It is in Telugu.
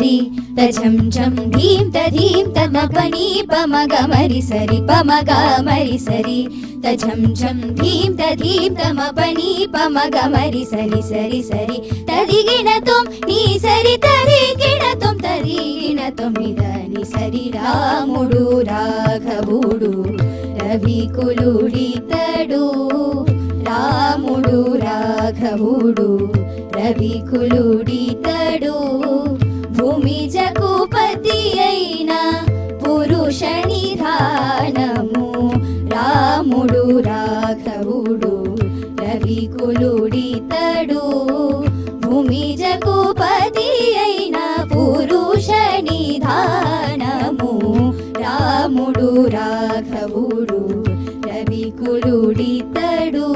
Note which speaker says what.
Speaker 1: సరి తజం జం ధీం తధీం తమపని పమగమరి సరి పమగమరి సరి తజం జం ధీం తధీం తమపని పమగమరి సరి సరి సరి తదిగిణతం నీ సరి తదిగిణతం తదిగిణతం నిదని సరి రాముడు రాఘవుడు రవికులుడితడు రాముడు రాఘవుడు రవికులుడితడు భూమి జగుపతి అయిన పురుష నిధానము రాముడు రాఘవుడు రవికులుడితడు భూమి జగుపతి అయిన పురుష నిధానము రాముడు రాఘవుడు రవికులుడితడు